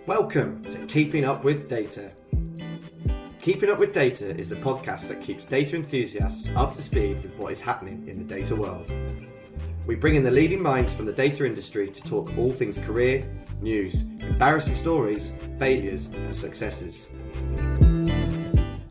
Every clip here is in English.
Welcome to Keeping Up with Data. Keeping Up with Data is the podcast that keeps data enthusiasts up to speed with what is happening in the data world. We bring in the leading minds from the data industry to talk all things career, news, embarrassing stories, failures and successes.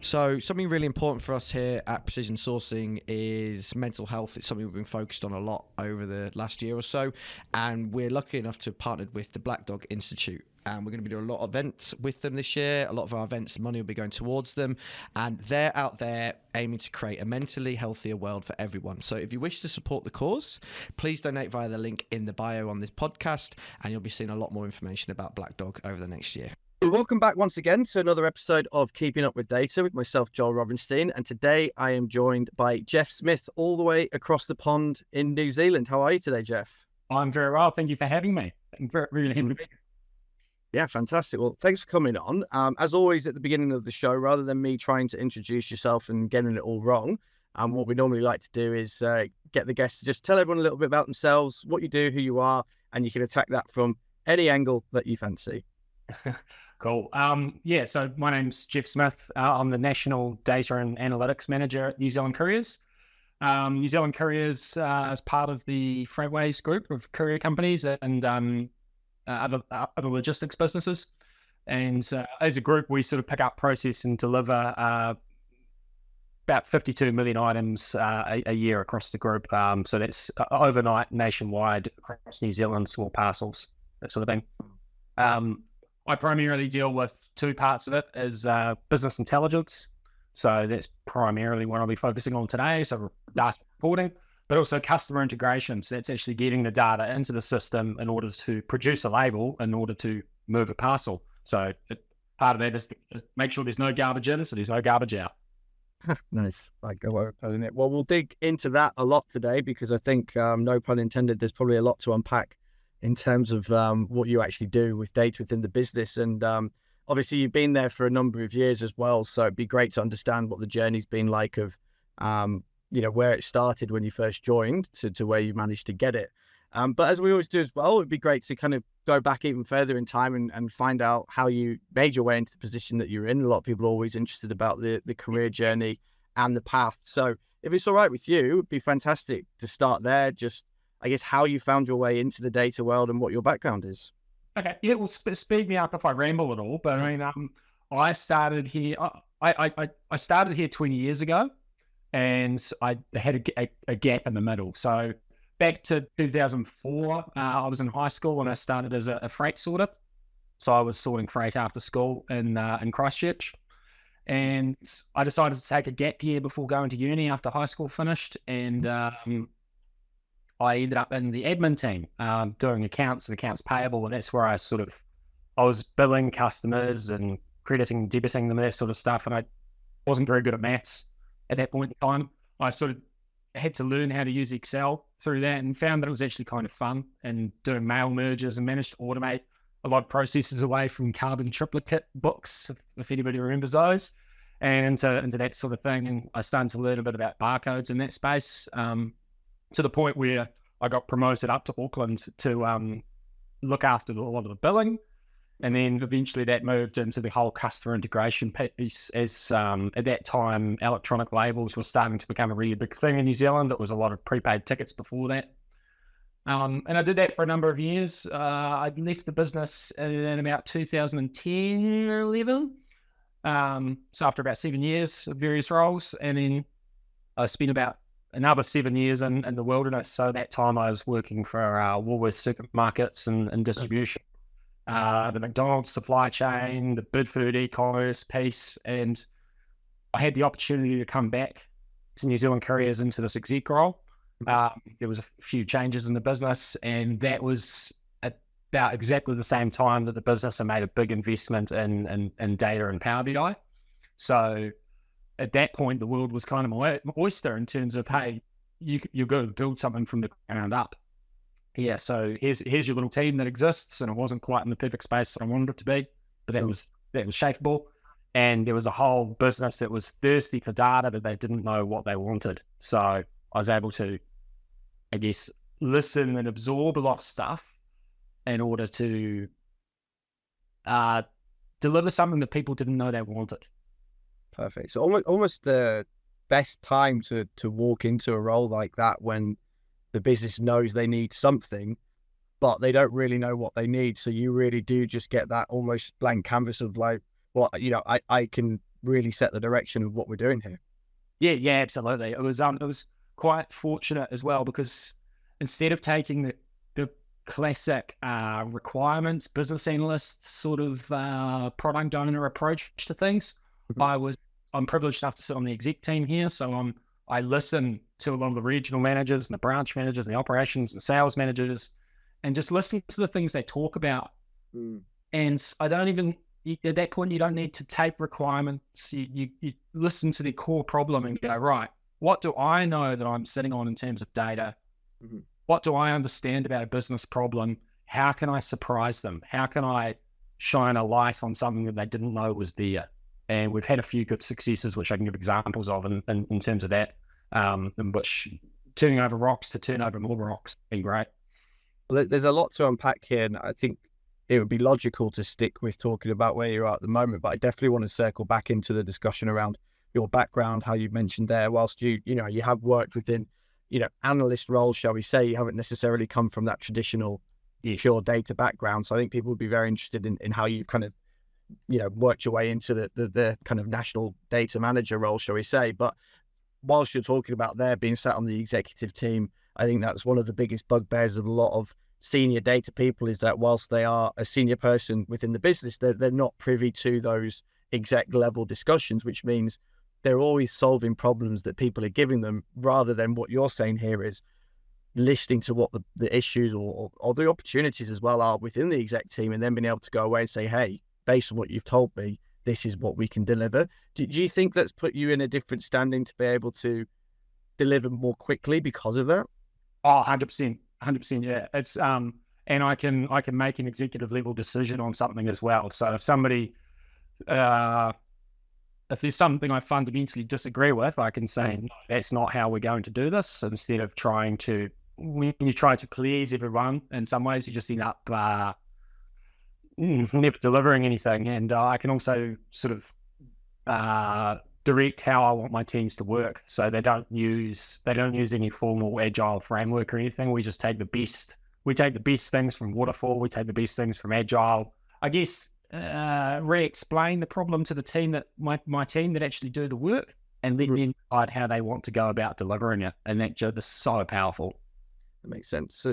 So something really important for us here at Precision Sourcing is mental health. It's something we've been focused on a lot over the last year or so, and we're lucky enough to have partnered with the Black Dog Institute. And we're going to be doing a lot of events with them this year. A lot of our events, money will be going towards them. And they're out there aiming to create a mentally healthier world for everyone. So if you wish to support the cause, please donate via the link in the bio on this podcast, and you'll be seeing a lot more information about Black Dog over the next year. Welcome back once again to another episode of Keeping Up with Data with myself, Joel Robinstein. And today I am joined by Jeff Smith, all the way across the pond in New Zealand. How are you today, Jeff? I'm very well. Thank you for having me. I'm really happy to be here. Yeah, fantastic. Well, thanks for coming on. As always, at the beginning of the show, rather than me trying to introduce yourself and getting it all wrong, what we normally like to do is get the guests to just tell everyone a little bit about themselves, what you do, who you are, and you can attack that from any angle that you fancy. Cool. So my name's Jeff Smith. I'm the National Data and Analytics Manager at New Zealand Couriers. New Zealand Couriers is part of the Freightways group of courier companies and other logistics businesses. And as a group, we sort of pick up, process and deliver about 52 million items a year across the group. So that's overnight, nationwide, across New Zealand, small parcels, that sort of thing. I primarily deal with two parts of it, as business intelligence. So that's primarily what I'll be focusing on today. So data reporting, but also customer integration. So that's actually getting the data into the system in order to produce a label, in order to move a parcel. So part of that is to make sure there's no garbage in, so there's no garbage out. Nice. Like a way of putting it. Well, we'll dig into that a lot today because I think, no pun intended, there's probably a lot to unpack in terms of what you actually do with data within the business. And obviously you've been there for a number of years as well. So it'd be great to understand what the journey's been like of, where it started when you first joined to where you managed to get it. But as we always do as well, it'd be great to kind of go back even further in time and find out how you made your way into the position that you're in. A lot of people are always interested about the career journey and the path. So if it's all right with you, it would be fantastic to start there. Just, I guess, how you found your way into the data world and what your background is. Okay, yeah, well, speed me up if I ramble at all. But I mean, I started here. I started here 20 years ago, and I had a gap in the middle. So back to 2004, I was in high school when I started as a freight sorter. So I was sorting freight after school in Christchurch, and I decided to take a gap year before going to uni after high school finished, and I ended up in the admin team, doing accounts and accounts payable, and that's where I was billing customers and crediting, debiting them, that sort of stuff, and I wasn't very good at maths at that point in time. I sort of had to learn how to use Excel through that and found that it was actually kind of fun, and doing mail mergers, and managed to automate a lot of processes away from carbon triplicate books, if anybody remembers those, and into that sort of thing. And I started to learn a bit about barcodes in that space, to the point where I got promoted up to Auckland to look after a lot of the billing. And then eventually that moved into the whole customer integration piece, as at that time, electronic labels were starting to become a really big thing in New Zealand. There was a lot of prepaid tickets before that. And I did that for a number of years. I left the business in about 2010 or 11. So after about 7 years of various roles, and then I spent about another 7 years in the wilderness. So that time I was working for Woolworths supermarkets and distribution, the McDonald's supply chain, the Bidfood e-commerce piece, and I had the opportunity to come back to New Zealand Couriers into this exec role. There was a few changes in the business, and that was about exactly the same time that the business had made a big investment in data and Power BI. So at that point, the world was kind of my oyster in terms of, hey, you're going to build something from the ground up. Yeah, so here's your little team that exists, and it wasn't quite in the perfect space that I wanted it to be, but that was shapeable. And there was a whole business that was thirsty for data, but they didn't know what they wanted. So I was able to, I guess, listen and absorb a lot of stuff in order to deliver something that people didn't know they wanted. Perfect. So almost the best time to walk into a role like that, when the business knows they need something, but they don't really know what they need. So you really do just get that almost blank canvas of like, well, I can really set the direction of what we're doing here. Yeah, absolutely. It was quite fortunate as well, because instead of taking the classic requirements, business analyst sort of product owner approach to things, I'm privileged enough to sit on the exec team here. So I listen to a lot of the regional managers and the branch managers and the operations and sales managers, and just listen to the things they talk about. And I don't even, at that point, you don't need to tape requirements. You listen to the core problem and go, right, what do I know that I'm sitting on in terms of data? What do I understand about a business problem? How can I surprise them? How can I shine a light on something that they didn't know was there? And we've had a few good successes, which I can give examples of in terms of that, in which turning over rocks to turn over more rocks has been great. Well, there's a lot to unpack here, and I think it would be logical to stick with talking about where you're at the moment, but I definitely want to circle back into the discussion around your background, how you mentioned there, whilst you have worked within, analyst roles, shall we say, you haven't necessarily come from that traditional pure data background. So I think people would be very interested in how you've kind of, worked your way into the kind of national data manager role, shall we say. But whilst you're talking about there being sat on the executive team, I think that's one of the biggest bugbears of a lot of senior data people, is that whilst they are a senior person within the business, they're not privy to those exec level discussions, which means they're always solving problems that people are giving them, rather than what you're saying here is listening to what the issues or the opportunities as well are within the exec team, and then being able to go away and say, hey, based on what you've told me, this is what we can deliver. Do you think that's put you in a different standing to be able to deliver more quickly because of that? Oh, 100%. 100%, yeah. It's and I can make an executive level decision on something as well. So if somebody if there's something I fundamentally disagree with, I can say, no, that's not how we're going to do this, instead of trying to, when you try to please everyone, in some ways you just end up never delivering anything. And I can also sort of direct how I want my teams to work. So they don't use any formal agile framework or anything. We just take the best. We take the best things from waterfall. We take the best things from agile. I guess re-explain the problem to the team, that my team that actually do the work, and let them decide how they want to go about delivering it. And that just is so powerful. That makes sense. So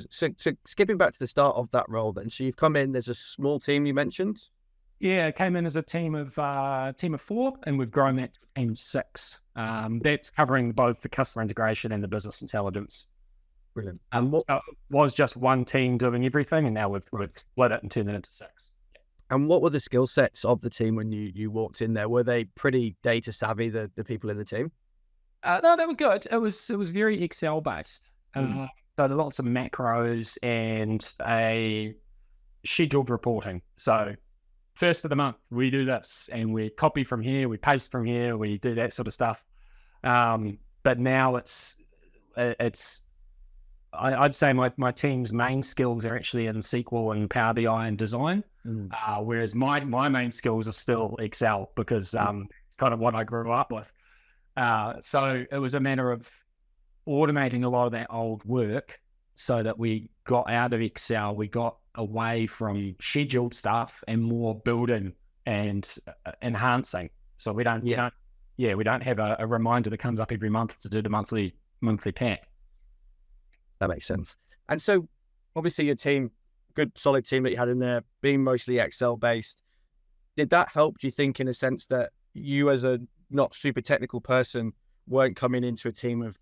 skipping back to the start of that role then, so you've come in, there's a small team you mentioned? Yeah, it came in as a team of 4, and we've grown that to a team of 6. That's covering both the customer integration and the business intelligence. Brilliant. It was just one team doing everything, and now we've split it and turned it into 6. And what were the skill sets of the team when you walked in there? Were they pretty data savvy, the people in the team? No, they were good. It was very Excel based. So there were lots of macros and a scheduled reporting. So first of the month, we do this, and we copy from here, we paste from here, we do that sort of stuff. But now I'd say my team's main skills are actually in SQL and Power BI and design, whereas my main skills are still Excel, because kind of what I grew up with. So it was a matter of automating a lot of that old work so that we got out of Excel, we got away from scheduled stuff and more building and enhancing. So we don't have a reminder that comes up every month to do the monthly pack. That makes sense. And so obviously your team, good solid team that you had in there, being mostly Excel based, did that help, do you think, in a sense that you as a not super technical person weren't coming into a team of,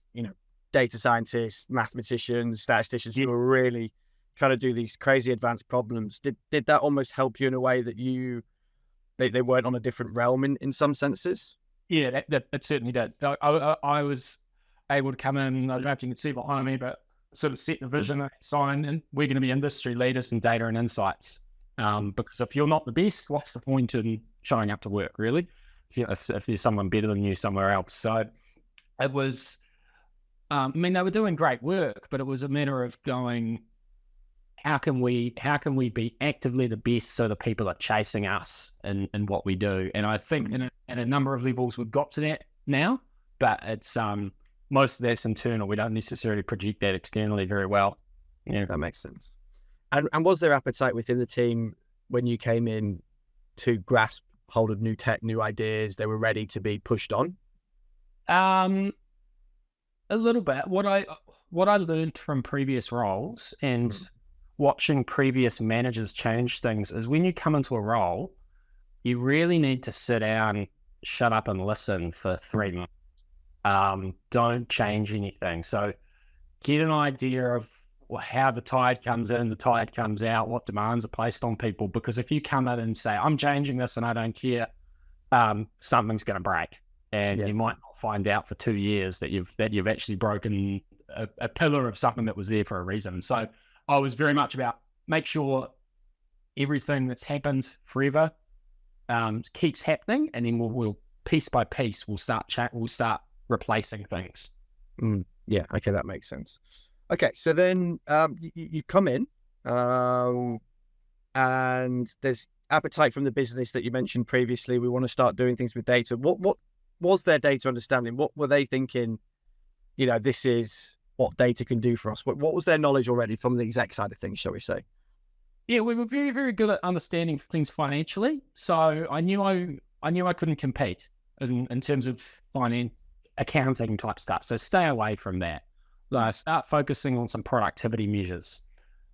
data scientists, mathematicians, statisticians who were really trying to do these crazy advanced problems? Did that almost help you in a way that they weren't on a different realm in some senses? Yeah, that certainly did. I was able to come in, I don't know if you can see behind me, but sort of set the vision, sign, and we're going to be industry leaders in data and insights. Because if you're not the best, what's the point in showing up to work, really? If there's someone better than you somewhere else. So it was, they were doing great work, but it was a matter of going, how can we be actively the best so that people are chasing us in what we do? And I think in a number of levels we've got to that now, but it's most of that's internal. We don't necessarily project that externally very well. Yeah, that makes sense. And was there appetite within the team when you came in to grasp hold of new tech, new ideas? They were ready to be pushed on? A little bit. What I learned from previous roles and watching previous managers change things is when you come into a role, you really need to sit down, shut up and listen for 3 months. Don't change anything. So get an idea of how the tide comes in, the tide comes out, what demands are placed on people. Because if you come in and say, I'm changing this and I don't care, something's going to break. And you might not find out for 2 years that you've actually broken a pillar of something that was there for a reason. So I was very much about make sure everything that's happened forever keeps happening, and then we'll piece by piece we'll start replacing things. Yeah, okay, that makes sense. Okay, so then you come in, and there's appetite from the business that you mentioned previously. We want to start doing things with data. What was their data understanding? What were they thinking? This is what data can do for us. What was their knowledge already from the exec side of things, shall we say? Yeah, we were very, very good at understanding things financially. So I knew I couldn't compete in terms of finance, accounting type stuff. So stay away from that. Start focusing on some productivity measures,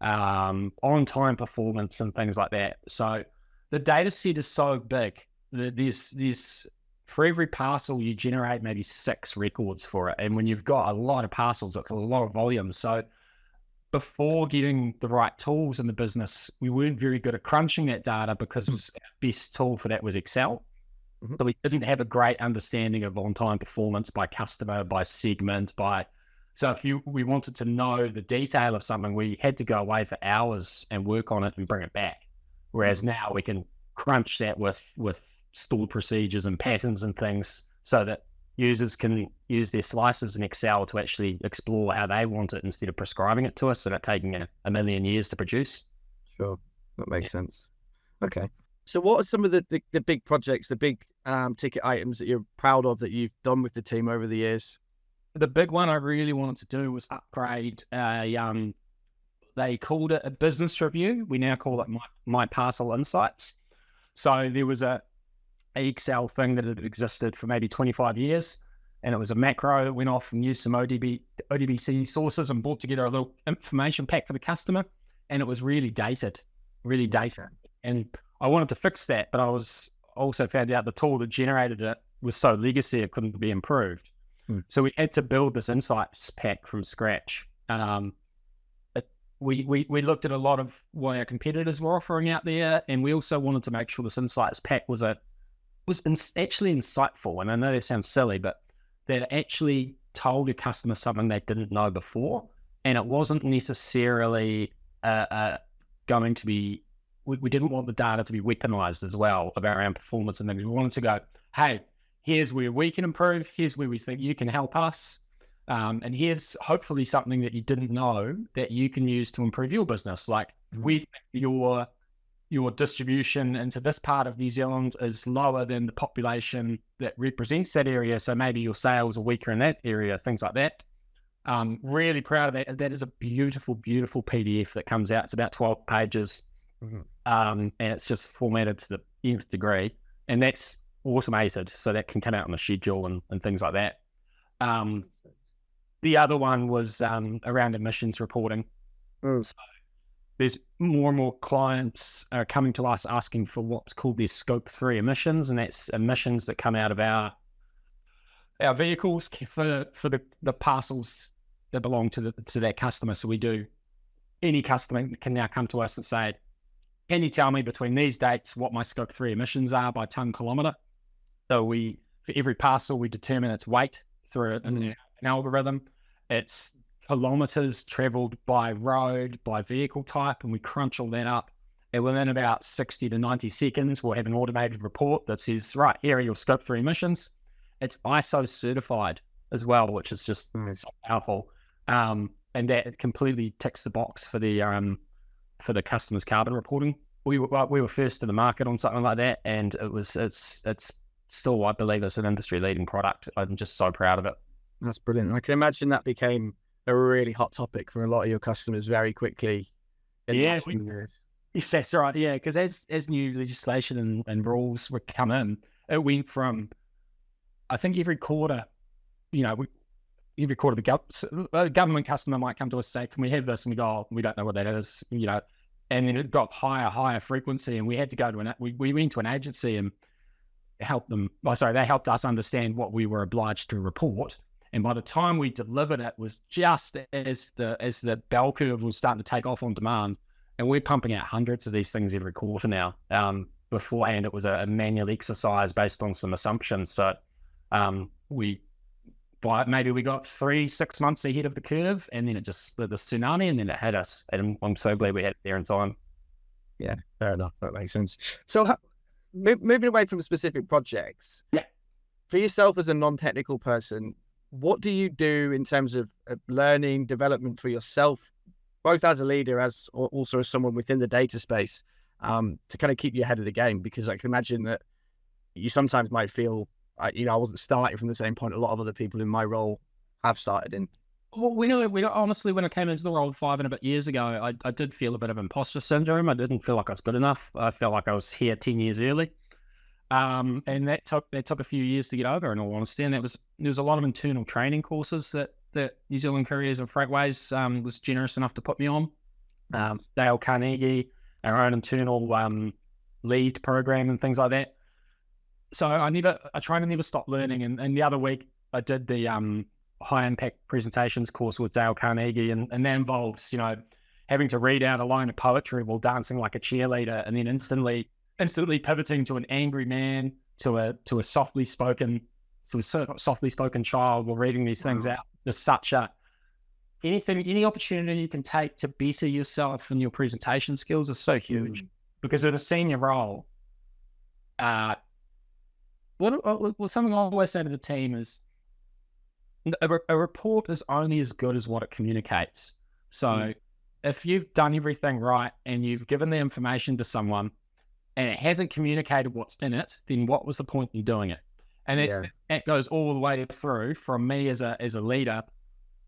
on-time performance and things like that. So the data set is so big that there's for every parcel you generate maybe 6 records for it. And when you've got a lot of parcels, it's a lot of volume. So before getting the right tools in the business, we weren't very good at crunching that data because our best tool for that was Excel. So we didn't have a great understanding of on-time performance by customer, by segment, so if we wanted to know the detail of something, we had to go away for hours and work on it and bring it back. Whereas now we can crunch that with stored procedures and patterns and things so that users can use their slices in Excel to actually explore how they want it instead of prescribing it to us and it taking a million years to produce. Sure, that makes sense. Okay. So what are some of the big projects, the big ticket items that you're proud of that you've done with the team over the years? The big one I really wanted to do was upgrade they called it a business review. We now call it My Parcel Insights. So there was a Excel thing that had existed for maybe 25 years, and it was a macro that went off and used some ODBC sources and brought together a little information pack for the customer, and it was really dated. And I wanted to fix that, but I also found out the tool that generated it was so legacy it couldn't be improved. So we had to build this insights pack from scratch. We looked at a lot of what our competitors were offering out there, and we also wanted to make sure this insights pack was actually insightful. And I know that sounds silly, but that it actually told a customer something they didn't know before, and it wasn't necessarily going to be. We didn't want the data to be weaponized as well of our own performance and things. We wanted to go, hey, here's where we can improve. Here's where we think you can help us. And here's hopefully something that you didn't know that you can use to improve your business. Like we think your distribution into this part of New Zealand is lower than the population that represents that area. So maybe your sales are weaker in that area, things like that. Really proud of that. That is a beautiful, beautiful PDF that comes out. It's about 12 pages. And it's just formatted to the nth degree. And that's automated, so that can come out on a schedule and things like that. The other one was around emissions reporting. So there's more and more clients are coming to us asking for what's called their scope 3 emissions, and that's emissions that come out of our vehicles for the parcels that belong to that customer. So any customer can now come to us and say, can you tell me between these dates what my scope 3 emissions are by ton kilometre? So for every parcel, we determine its weight through an algorithm. It's kilometres travelled by road, by vehicle type, and we crunch all that up. And within about 60 to 90 seconds, we'll have an automated report that says, right, here are your scope 3 emissions. It's ISO certified as well, which is just so powerful. And that completely ticks the box for the for the customers' carbon reporting. We were first to the market on something like that, and it's still, I believe, it's an industry leading product. I'm just so proud of it. That's brilliant. I can imagine that became a really hot topic for a lot of your customers very quickly. Yeah, if that's right. Yeah, because as new legislation and rules were come in, it went from, I think every quarter, every quarter the government customer might come to us and say, "Can we have this?" And we go, "Oh, we don't know what that is," And then it got higher frequency, and we had to go to we went to an agency and helped them. They helped us understand what we were obliged to report. And by the time we delivered it, was just as the bell curve was starting to take off on demand, and we're pumping out hundreds of these things every quarter now. Beforehand, it was a manual exercise based on some assumptions. So maybe we got 3-6 months ahead of the curve, and then it just the tsunami, and then it hit us. And I'm so glad we had it there in time. Yeah, fair enough. That makes sense. So moving away from specific projects, for yourself as a non-technical person, what do you do in terms of learning, development for yourself, both as a leader, as also as someone within the data space, to kind of keep you ahead of the game? Because I can imagine that you sometimes might feel, I wasn't starting from the same point a lot of other people in my role have started in. Well, we know honestly, when I came into the role 5 and a bit years ago, I did feel a bit of imposter syndrome. I didn't feel like I was good enough. I felt like I was here 10 years early. And that took a few years to get over, in all honesty. And there was a lot of internal training courses that New Zealand Couriers and Freightways was generous enough to put me on. Dale Carnegie, our own internal lead program and things like that. So I try to never stop learning. And the other week I did the high impact presentations course with Dale Carnegie, and that involves having to read out a line of poetry while dancing like a cheerleader, and then instantly pivoting to an angry man, to a softly spoken child while reading these things out. There's any opportunity you can take to better yourself and your presentation skills is so huge. Because in a senior role, something I always say to the team is, a report is only as good as what it communicates. So if you've done everything right and you've given the information to someone and it hasn't communicated what's in it, then what was the point in doing it? And that goes all the way through from me as a leader.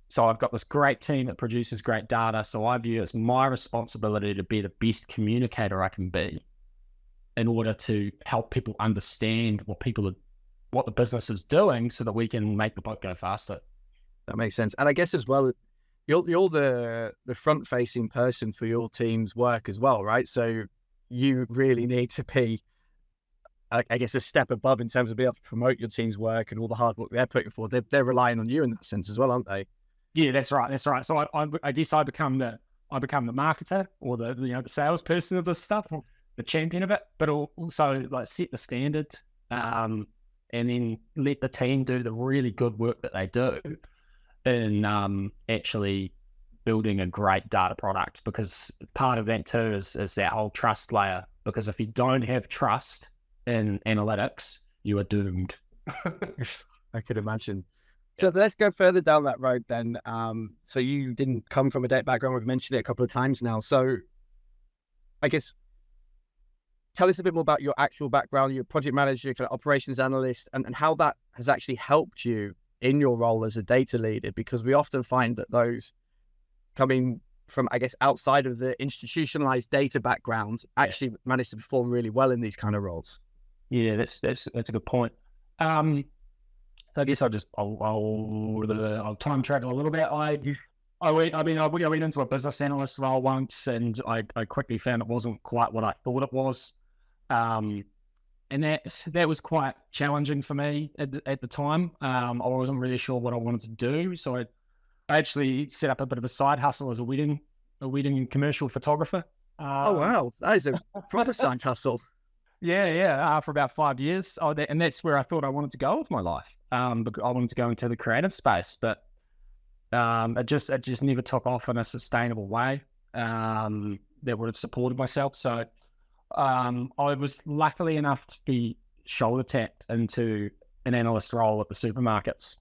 So I've got this great team that produces great data. So I view it as my responsibility to be the best communicator I can be in order to help people understand what the business is doing, so that we can make the boat go faster. That makes sense. And I guess as well, you're the front-facing person for your team's work as well, right? So you really need to be, I guess, a step above in terms of being able to promote your team's work and all the hard work they're putting forward. They're relying on you in that sense as well, aren't they? Yeah, that's right. So I guess I become the marketer, or the salesperson of this stuff, the champion of it, but also set the standard, and then let the team do the really good work that they do in actually building a great data product. Because part of that too is that whole trust layer. Because if you don't have trust in analytics, you are doomed. I could imagine. So let's go further down that road then. So you didn't come from a data background. We've mentioned it a couple of times now. So I guess, tell us a bit more about your actual background, your project manager, kind of operations analyst, and how that has actually helped you in your role as a data leader, because we often find that those coming from, I guess, outside of the institutionalized data background actually manage to perform really well in these kind of roles. Yeah, that's a good point. So I guess I'll time travel a little bit. I went into a business analyst role once, and I quickly found it wasn't quite what I thought it was. And that was quite challenging for me at the time. I wasn't really sure what I wanted to do, so I actually set up a bit of a side hustle as a wedding commercial photographer. Oh wow, that is a proper side hustle. Yeah. For about 5 years, and that's where I thought I wanted to go with my life. Because I wanted to go into the creative space, but it just never took off in a sustainable way that would have supported myself. So I was luckily enough to be shoulder tapped into an analyst role at the supermarkets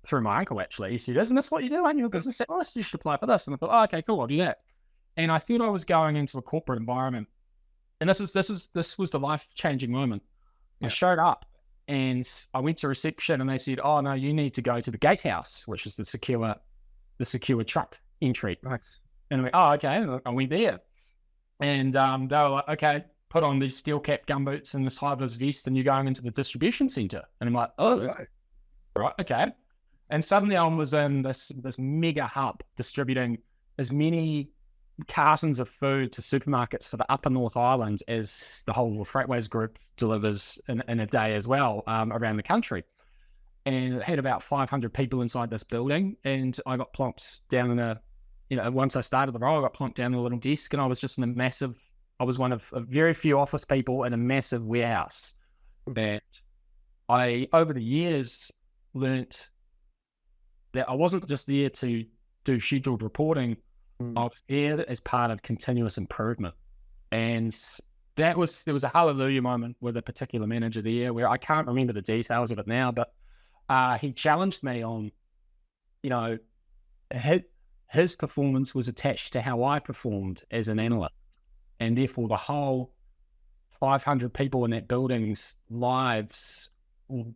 through my uncle, actually. He said, "Isn't this what you do? Aren't you a business analyst? You should apply for this." And I thought, "Oh, okay, cool, I'll do that." And I thought I was going into a corporate environment. And this was the life-changing moment. I showed up and I went to reception and they said, "Oh no, you need to go to the gatehouse," which is the secure truck entry. Right. And I went, "Oh, okay." And I went there. And they were like, "Okay, put on these steel cap gumboots and this high-vis vest and you're going into the distribution center." And I'm like, "Oh, right, okay." And suddenly I was in this mega hub distributing as many cartons of food to supermarkets for the Upper North Island as the whole Freightways group delivers in a day as well, around the country. And it had about 500 people inside this building. And I got plonked down in once I started the role, I got plonked down in a little desk and I was just I was one of a very few office people in a massive warehouse. And I, over the years, learnt that I wasn't just there to do scheduled reporting. I was there as part of continuous improvement. And there was a hallelujah moment with a particular manager there where I can't remember the details of it now, but he challenged me on, his performance was attached to how I performed as an analyst. And therefore the whole 500 people in that building's lives,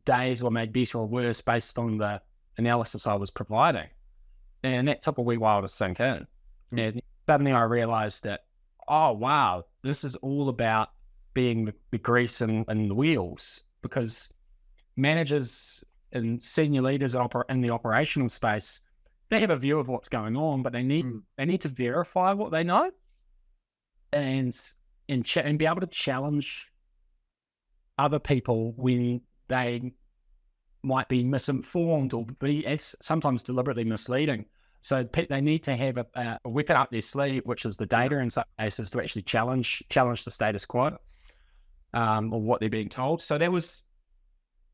days were made better or worse based on the analysis I was providing. And that took a wee while to sink in. And suddenly I realized that, oh, wow, this is all about being the grease and the wheels, because managers and senior leaders in the operational space, they have a view of what's going on, but they need to verify what they know and be able to challenge other people when they might be misinformed or be sometimes deliberately misleading. So they need to have a weapon up their sleeve, which is the data in some cases, to actually challenge the status quo, or what they're being told. So that was,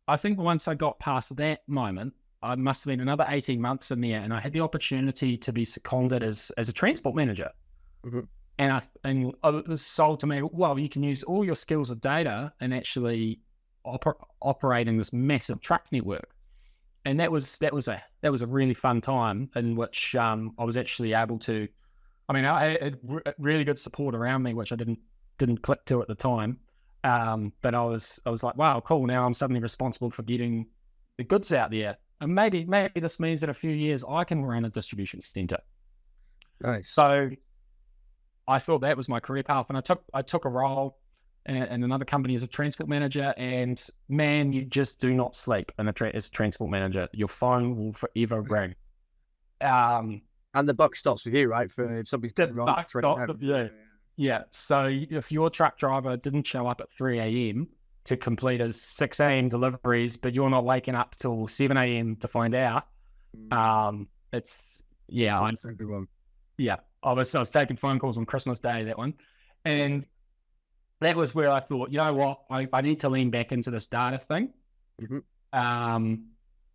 I think once I got past that moment, I must have been another 18 months in there, and I had the opportunity to be seconded as a transport manager. And it was sold to me, well, you can use all your skills of data and actually operating this massive truck network. And that was a really fun time in which I was actually able to. I mean, I had really good support around me, which I didn't click to at the time. But I was like, wow, cool. Now I'm suddenly responsible for getting the goods out there, and maybe this means in a few years I can run a distribution center. Nice. So I thought that was my career path, and I took a role in another company as a transport manager, and man, you just do not sleep as a transport manager. Your phone will forever ring. And the buck stops with you, right? For if somebody's done wrong. Yeah. So if your truck driver didn't show up at 3 a.m. to complete his 6 a.m. deliveries, but you're not waking up till 7 a.m. to find out, Everyone. Yeah. I was taking phone calls on Christmas Day, that one. And that was where I thought, you know what, I need to lean back into this data thing,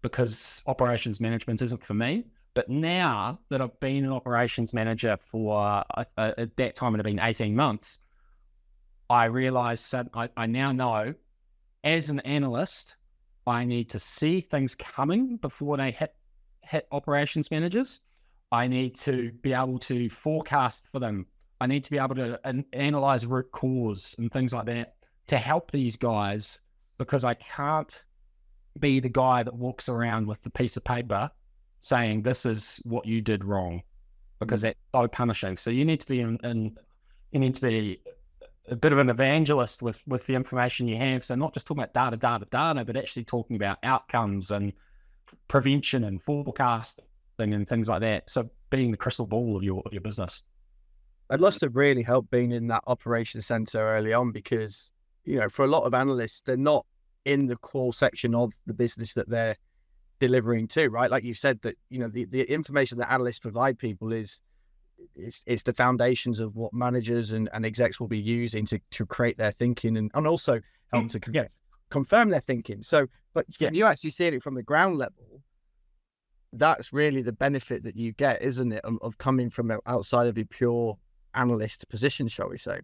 because operations management isn't for me. But now that I've been an operations manager for, at that time it had been 18 months, I realized that I now know, as an analyst, I need to see things coming before they hit operations managers. I need to be able to forecast for them. I need to be able to analyze root cause and things like that to help these guys, because I can't be the guy that walks around with the piece of paper saying this is what you did wrong, because that's so punishing. So you need to be you need to be a bit of an evangelist with the information you have. So not just talking about data, but actually talking about outcomes and prevention and forecasting and things like that. So being the crystal ball of your business. I'd love to really help being in that operations center early on, because, for a lot of analysts, they're not in the core section of the business that they're delivering to, right? Like you said, that, the information that analysts provide people it's the foundations of what managers and execs will be using to create their thinking and also help to confirm their thinking. So, but you actually see it from the ground level. That's really the benefit that you get, isn't it, of coming from outside of a pure analyst position, shall we say?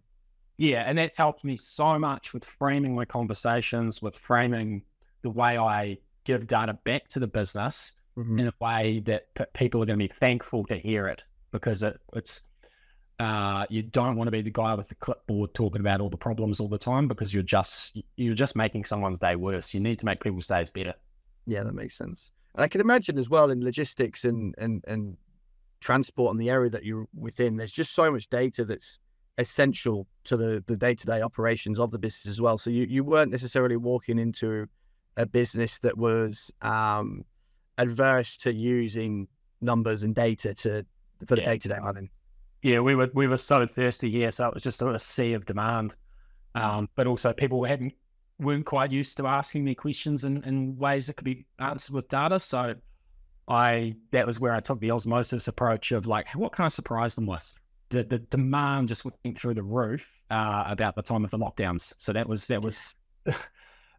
Yeah, and that's helped me so much with framing my conversations, with framing the way I give data back to the business in a way that people are going to be thankful to hear it, because it's You don't want to be the guy with the clipboard talking about all the problems all the time, because you're just making someone's day worse. You need to make people's days better. Yeah, that makes sense. And I can imagine as well in logistics and transport and the area that you're within, there's just so much data that's essential to the day-to-day operations of the business as well. So you weren't necessarily walking into a business that was adverse to using numbers and data for the day-to-day running. Yeah, we were so thirsty here, so it was just a sea of demand. But also people weren't quite used to asking me questions in ways that could be answered with data. So that was where I took the osmosis approach of like, what can I surprise them with? The demand just went through the roof about the time of the lockdowns. So that was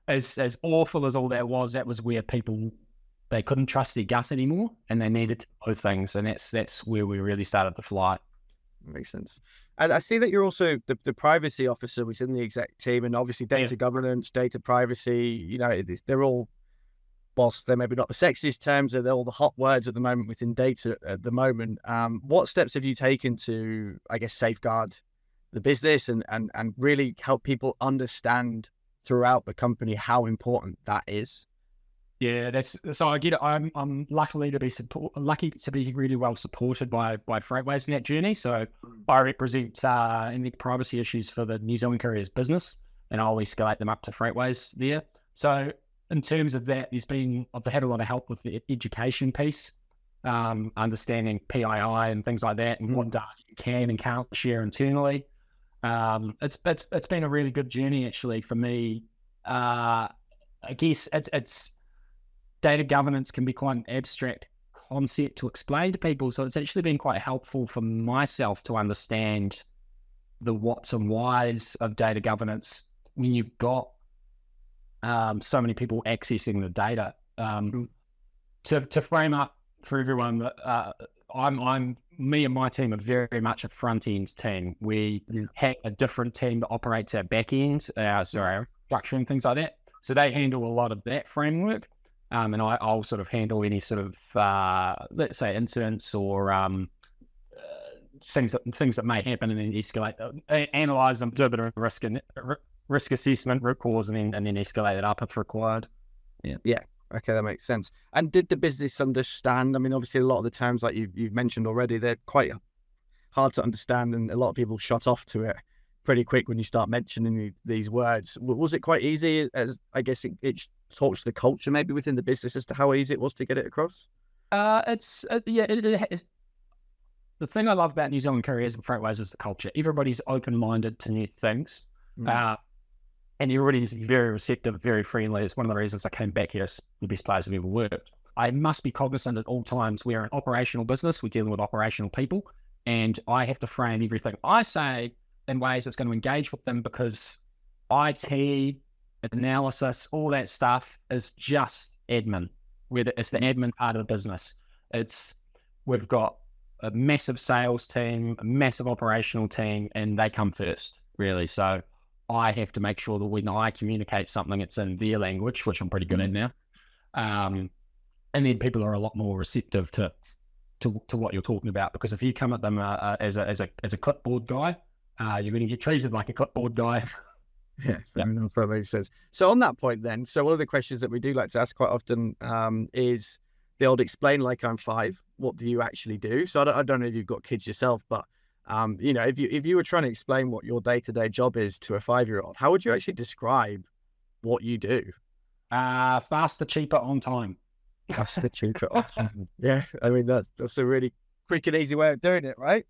as awful as all that was where people, they couldn't trust their gut anymore, and they needed to know things, and that's where we really started to fly. Makes sense. And I see that you're also the privacy officer within the exec team, and obviously data governance, data privacy, they're all, whilst they're maybe not the sexiest terms, they're all the hot words at the moment within data at the moment. What steps have you taken to, I guess, safeguard the business and really help people understand throughout the company how important that is? Yeah, so I get it. I'm lucky to be really well supported by Freightways in that journey. So I represent any privacy issues for the New Zealand Couriers business, and I'll escalate them up to Freightways there. So in terms of that, I've had a lot of help with the education piece, understanding PII and things like that, and what data you can and can't share internally. It's been a really good journey actually for me. I guess it's data governance can be quite an abstract concept to explain to people. So it's actually been quite helpful for myself to understand the whats and whys of data governance when you've got so many people accessing the data. To frame up for everyone, me and my team are very much a front end team. We have a different team that operates our back end, our structure and things like that. So they handle a lot of that framework. And I'll sort of handle any sort of, let's say, incidents or things that may happen, and then escalate them, analyze them, do a bit of risk assessment, root cause, and then escalate it up if required. Yeah. Okay, that makes sense. And did the business understand? I mean, obviously, a lot of the terms like you've mentioned already, they're quite hard to understand, and a lot of people shut off to it pretty quick when you start mentioning these words. Was it quite easy? As I guess it talks to the culture maybe within the business as to how easy it was to get it across. The thing I love about New Zealand Couriers and Freightways is the culture. Everybody's open-minded to new things, and everybody's very receptive, very friendly. It's one of the reasons I came back here as the best place I've ever worked. I must be cognizant at all times we're an operational business. We're dealing with operational people, and I have to frame everything I say in ways that's going to engage with them, because IT, analysis, all that stuff is just admin. Whether it's the admin part of the business, we've got a massive sales team, a massive operational team, and they come first, really. So I have to make sure that when I communicate something, it's in their language, which I'm pretty good at now. And then people are a lot more receptive to what you're talking about, because if you come at them as a clipboard guy, you're going to get treated like a clipboard guy. Yeah, fair enough. That makes sense. So on that point then, so one of the questions that we do like to ask quite often is the old explain like I'm 5. What do you actually do? So I don't know if you've got kids yourself, but if you were trying to explain what your day-to-day job is to a 5-year-old, how would you actually describe what you do? Faster, cheaper, on time. Faster, cheaper, on time. Yeah, I mean that's a really quick and easy way of doing it, right?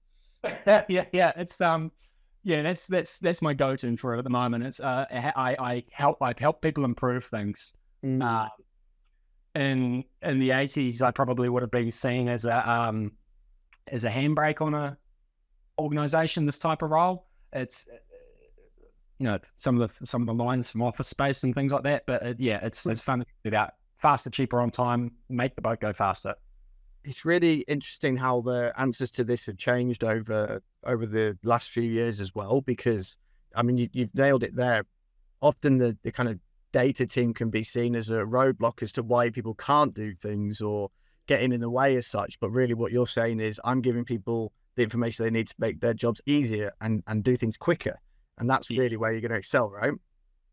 Yeah. It's that's my go-to for it at the moment. It's I help people improve things. In the 80s, I probably would have been seen as a handbrake on a organization. This type of role, it's some of the lines from Office Space and things like that. But it's fun to do that. Faster, cheaper, on time, make the boat go faster. It's really interesting how the answers to this have changed over the last few years as well, because I mean you've nailed it there. Often the kind of data team can be seen as a roadblock as to why people can't do things or getting in the way as such. But really what you're saying is I'm giving people the information they need to make their jobs easier and do things quicker. And that's really where you're going to excel, right?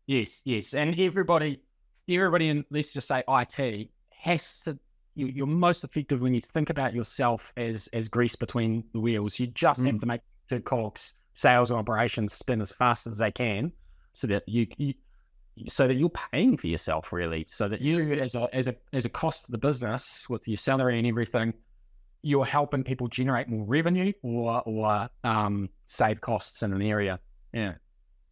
Yes. And everybody in, let's just say IT, has to, you're most effective when you think about yourself as grease between the wheels. You just have to make the cogs, sales and operations, spin as fast as they can, so that you're paying for yourself, really, so that you, as a cost of the business with your salary and everything, you're helping people generate more revenue or save costs in an area. Yeah,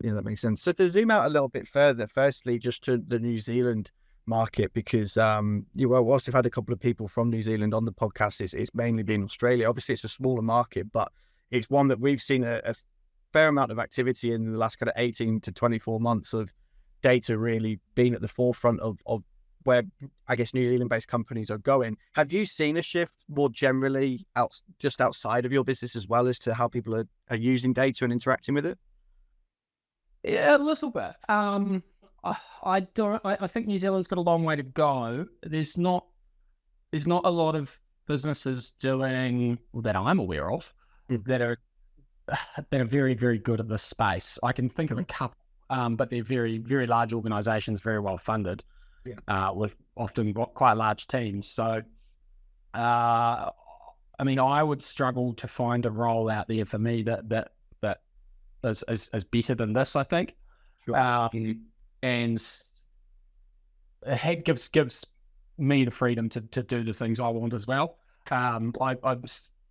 that makes sense. So to zoom out a little bit further, firstly, just to the New Zealand market, because whilst we've had a couple of people from New Zealand on the podcast, it's mainly been Australia. Obviously, it's a smaller market, but it's one that we've seen a fair amount of activity in the last kind of 18 to 24 months of data really being at the forefront of where, I guess, New Zealand-based companies are going. Have you seen a shift more generally just outside of your business as well as to how people are using data and interacting with it? Yeah, a little bit. I think New Zealand's got a long way to go. There's not a lot of businesses doing, that I'm aware of, that are very, very good at this space. I can think of a couple, but they're very, very large organisations, very well funded, with often quite large teams. So, I mean, I would struggle to find a role out there for me that is better than this, I think. Sure. And it gives me the freedom to do the things I want as well. I'm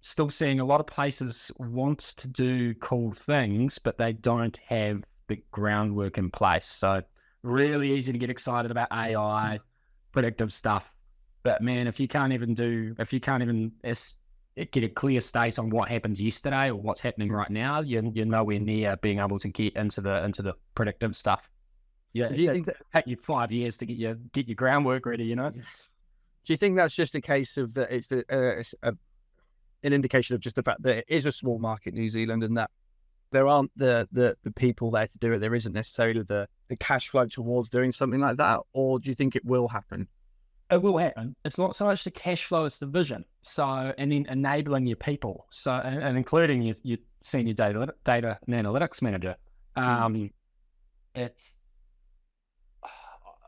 still seeing a lot of places want to do cool things, but they don't have the groundwork in place. So really easy to get excited about AI, predictive stuff. But man, if you can't even get a clear state on what happened yesterday or what's happening right now, you're nowhere near being able to get into the predictive stuff. Yeah, do you think that take you 5 years to get your groundwork ready? You know. Yes. Do you think that's just a case of that? It's an indication of just the fact that it is a small market, New Zealand, and that there aren't the people there to do it. There isn't necessarily the cash flow towards doing something like that, or do you think it will happen? It will happen. It's not so much the cash flow; it's the vision. So, and then enabling your people. So, and including your senior data and analytics manager. It's.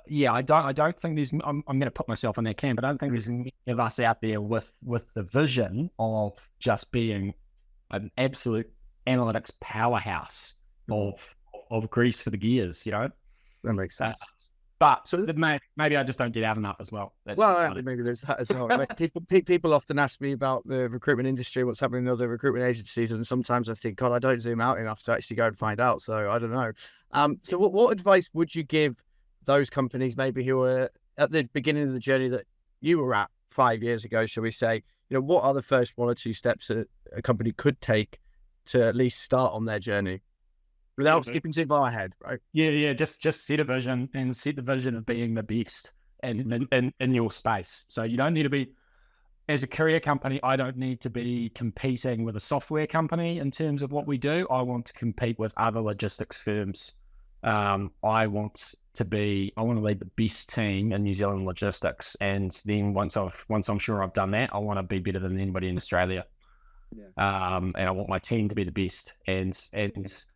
Yeah, I don't think there's. I'm going to put myself in that camp, but I don't think there's many of us out there with the vision of just being an absolute analytics powerhouse of grease for the gears. You know, that makes sense. But so maybe I just don't get out enough as well. Maybe there's that as well. Right? People often ask me about the recruitment industry, what's happening in other recruitment agencies, and sometimes I think, God, I don't zoom out enough to actually go and find out. So I don't know. So what advice would you give those companies maybe who are at the beginning of the journey that you were at 5 years ago, shall we say? You know, what are the first 1 or 2 steps that a company could take to at least start on their journey without skipping too far ahead, right? Yeah. Just set a vision and set the vision of being the best in your space. So you don't need to be, as a courier company, I don't need to be competing with a software company in terms of what we do. I want to compete with other logistics firms. I want to lead the best team in New Zealand logistics, and then once I'm sure I've done that, I want to be better than anybody in Australia. And I want my team to be the best, and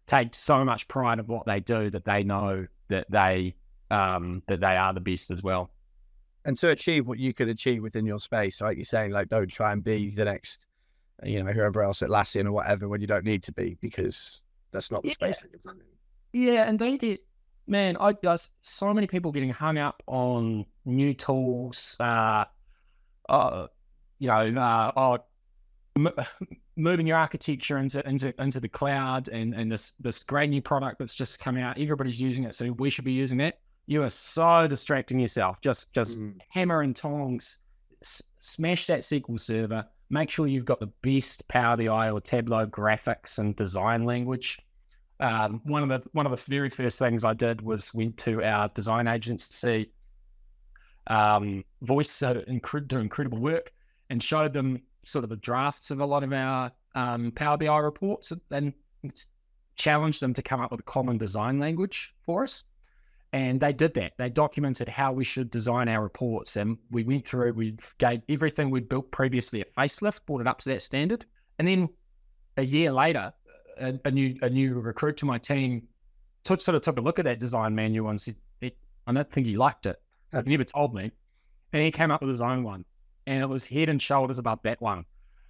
take so much pride of what they do that they know that they are the best as well. And to achieve what you could achieve within your space, like you're saying, like don't try and be the next, whoever else at Atlassian or whatever when you don't need to be, because that's not the space that you're in. Yeah, and don't get, man, so many people getting hung up on new tools, moving your architecture into the cloud, and this great new product that's just come out. Everybody's using it, so we should be using that. You are so distracting yourself. Just hammer and tongs, smash that SQL server. Make sure you've got the best Power BI or Tableau graphics and design language. One of the very first things I did was went to our design agency, Voice, do incredible work, and showed them sort of the drafts of a lot of our Power BI reports, and challenged them to come up with a common design language for us. And they did that. They documented how we should design our reports, and we went through. We gave everything we'd built previously a facelift, brought it up to that standard, and then a year later, a new recruit to my team took a look at that design manual and said, I don't think he liked it. He never told me. And he came up with his own one. And it was head and shoulders above that one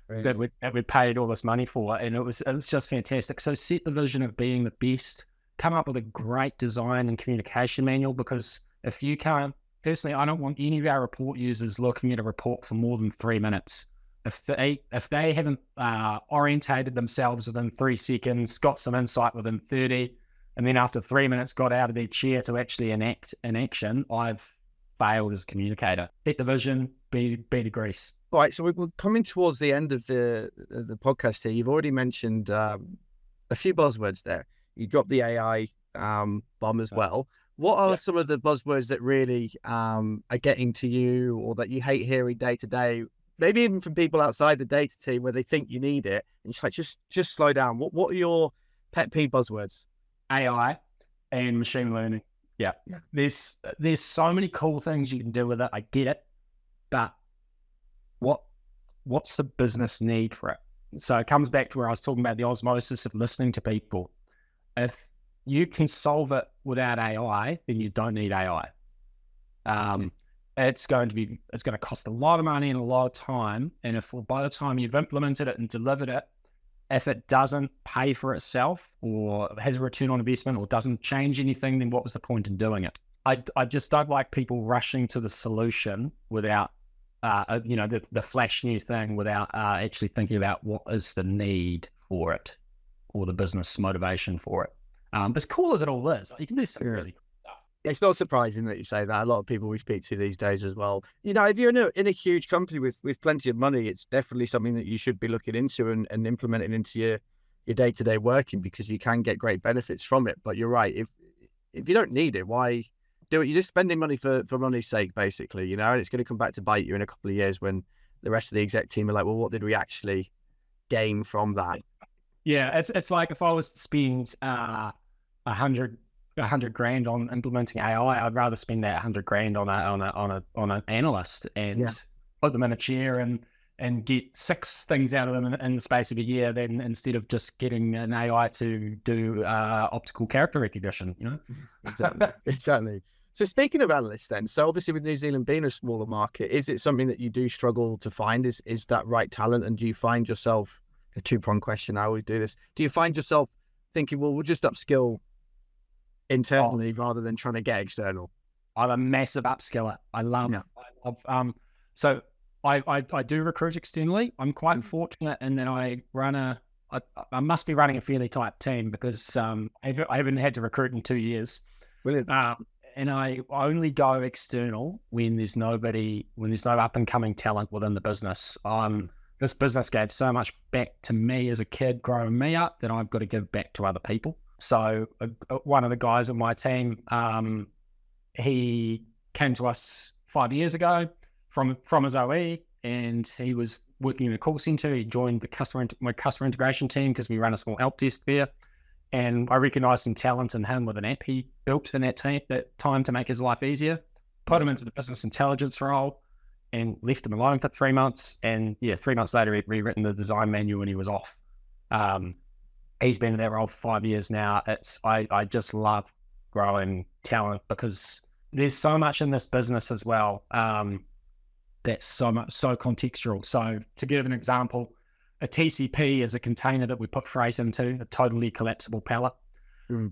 that we paid all this money for. And it was just fantastic. So set the vision of being the best, come up with a great design and communication manual, because if you can't, personally, I don't want any of our report users looking at a report for more than 3 minutes. If they haven't orientated themselves within 3 seconds, got some insight within 30, and then after 3 minutes got out of their chair to actually enact an action, I've failed as a communicator. Set the vision, be the grease. All right, so we're coming towards the end of the podcast here. You've already mentioned a few buzzwords there. You dropped the AI bomb as well. What are some of the buzzwords that really are getting to you, or that you hate hearing day to day? Maybe even from people outside the data team where they think you need it, and it's like, just slow down. What are your pet peeve buzzwords? AI and machine learning. Yeah. There's so many cool things you can do with it. I get it, but what's the business need for it? So it comes back to where I was talking about the osmosis of listening to people. If you can solve it without AI, then you don't need AI. It's going to cost a lot of money and a lot of time. And if by the time you've implemented it and delivered it, if it doesn't pay for itself or has a return on investment or doesn't change anything, then what was the point in doing it? I just don't like people rushing to the solution without, the flash new thing without actually thinking about what is the need for it or the business motivation for it. As cool as it all is, you can do something really cool stuff. It's not surprising that you say that. A lot of people we speak to these days as well. If you're in a huge company with plenty of money, it's definitely something that you should be looking into and implementing into your day-to-day working, because you can get great benefits from it. But you're right. If you don't need it, why do it? You're just spending money for money's sake, basically, and it's going to come back to bite you in a couple of years when the rest of the exec team are like, well, what did we actually gain from that? Yeah, it's like if I was to spend $100 grand on implementing AI, I'd rather spend that $100 grand on an analyst and put them in a chair and get 6 things out of them in the space of a year, than instead of just getting an AI to do optical character recognition. Exactly. So speaking of analysts, then, so obviously with New Zealand being a smaller market, is it something that you do struggle to find? Is that right talent, and do you find yourself, a 2-pronged question, I always do this, do you find yourself thinking, well, we'll just upskill internally rather than trying to get external? I'm a massive upskiller. I love so I do recruit externally. I'm quite fortunate in that I must be running a fairly tight team, because I haven't had to recruit in 2 years. Brilliant. And I only go external when there's no up and coming talent within the business. This business gave so much back to me as a kid growing me up that I've got to give back to other people. So one of the guys on my team, he came to us 5 years ago from his OE, and he was working in a call center. He joined my customer integration team because we run a small help desk there. And I recognised some talent in him with an app he built in that time to make his life easier. Put him into the business intelligence role and left him alone for 3 months. And 3 months later, he'd rewritten the design manual and he was off. He's been in that role for 5 years now. I just love growing talent, because there's so much in this business as well that's so contextual. So to give an example, a TCP is a container that we put freight into, a totally collapsible pallet.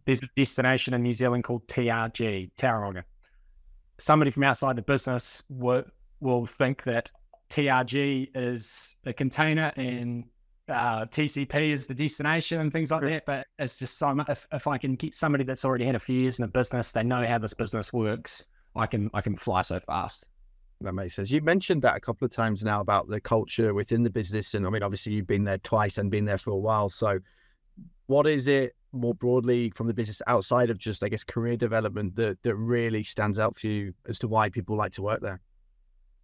There's a destination in New Zealand called TRG, Tauranga. Somebody from outside the business will think that TRG is a container and TCP is the destination and things like that. But it's just so much. If I can get somebody that's already had a few years in a business, they know how this business works, I can fly so fast. That makes sense. You mentioned that a couple of times now about the culture within the business. And I mean, obviously you've been there twice and been there for a while. So what is it more broadly from the business outside of just, I guess, career development that really stands out for you as to why people like to work there?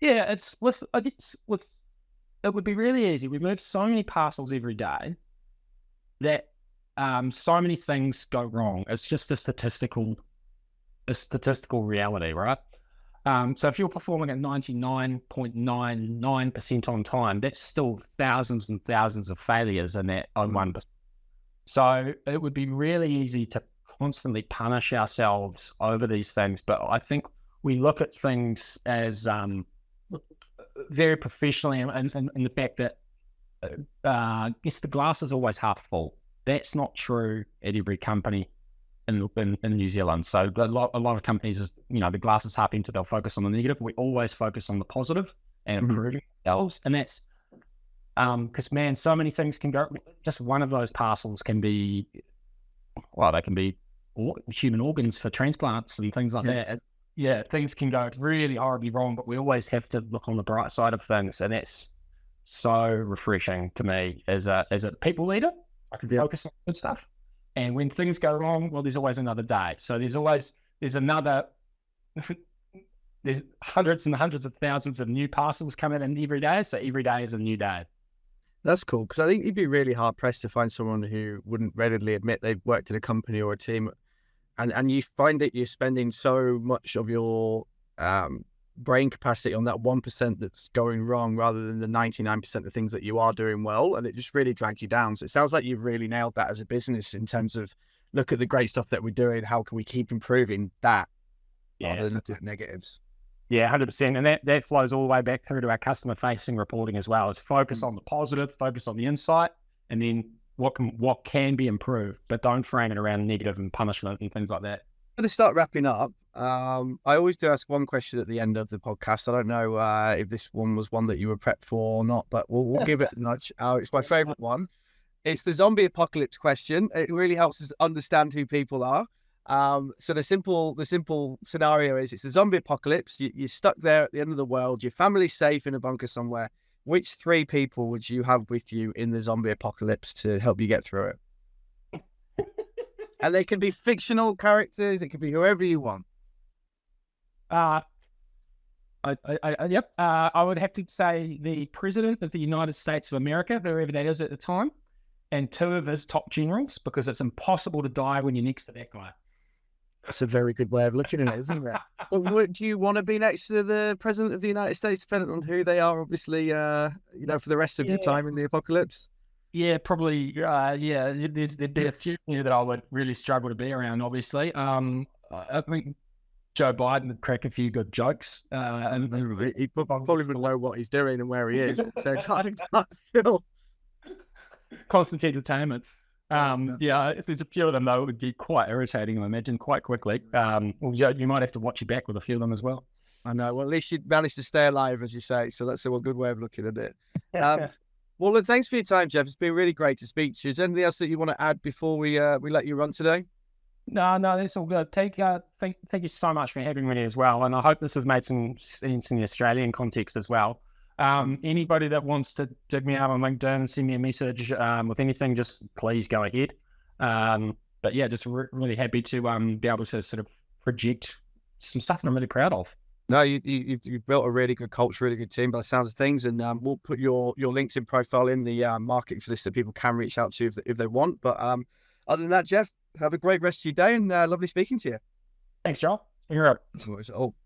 Yeah, it would be really easy. We move so many parcels every day that so many things go wrong. It's just a statistical reality, right? So if you're performing at 99.99% on time, that's still thousands and thousands of failures in that on 1%. So it would be really easy to constantly punish ourselves over these things. But I think we look at things as very professionally, and the fact that I guess the glass is always half full. That's not true at every company in New Zealand. So a lot of companies, the glass is half empty. They'll focus on the negative. We always focus on the positive and improving ourselves. And that's because, man, so many things can go. Just one of those parcels can be, they can be human organs for transplants and things like that. Yeah, things can go really horribly wrong, but we always have to look on the bright side of things, and that's so refreshing to me as a people leader. I can focus on good stuff, and when things go wrong, well, there's always another day. So there's hundreds and hundreds of thousands of new parcels coming in every day. So every day is a new day. That's cool, because I think you'd be really hard pressed to find someone who wouldn't readily admit they've worked in a company or a team, and you find that you're spending so much of your brain capacity on that 1% that's going wrong rather than the 99% of things that you are doing well, and it just really drags you down. So it sounds like you've really nailed that as a business in terms of look at the great stuff that we're doing, how can we keep improving that rather than looking at negatives. Yeah, 100%. And that flows all the way back through to our customer-facing reporting as well. It's focus on the positive, focus on the insight, and then what can be improved, but don't frame it around negative and punishment and things like that. I'm going to start wrapping up. I always do ask one question at the end of the podcast. I don't know if this one was one that you were prepped for or not, but we'll give it a nudge. It's my favorite one. It's the zombie apocalypse question. It really helps us understand who people are. So the simple scenario is it's the zombie apocalypse. You're stuck there at the end of the world. Your family's safe in a bunker somewhere. Which 3 people would you have with you in the zombie apocalypse to help you get through it? And they can be fictional characters. It can be whoever you want. I would have to say the President of the United States of America, whoever that is at the time, and 2 of his top generals, because it's impossible to die when you're next to that guy. That's a very good way of looking at it, isn't it? But do you want to be next to the President of the United States, depending on who they are, obviously, for the rest of your time in the apocalypse? Yeah, probably. There'd be a few that I would really struggle to be around, obviously. I think Joe Biden would crack a few good jokes. And he probably wouldn't know what he's doing and where he is. So it's hard to still. Constant entertainment. If there's a few of them, though, it would be quite irritating, I imagine, quite quickly. You might have to watch your back with a few of them as well. I know. Well, at least you managed to stay alive, as you say. So that's a good way of looking at it. Well, look, thanks for your time, Jeff. It's been really great to speak to you. Is there anything else that you want to add before we let you run today? No, that's all good. Thank you so much for having me as well. And I hope this has made some sense in the Australian context as well. Anybody that wants to dig me out on LinkedIn and send me a message with anything, just please go ahead. But yeah, just really happy to be able to sort of project some stuff that I'm really proud of. No, you've built a really good culture, really good team by the sounds of things, and we'll put your LinkedIn profile in the marketing for this that people can reach out to if they want. But other than that, Jeff, have a great rest of your day, and lovely speaking to you. Thanks, Joel. You're up. Oh.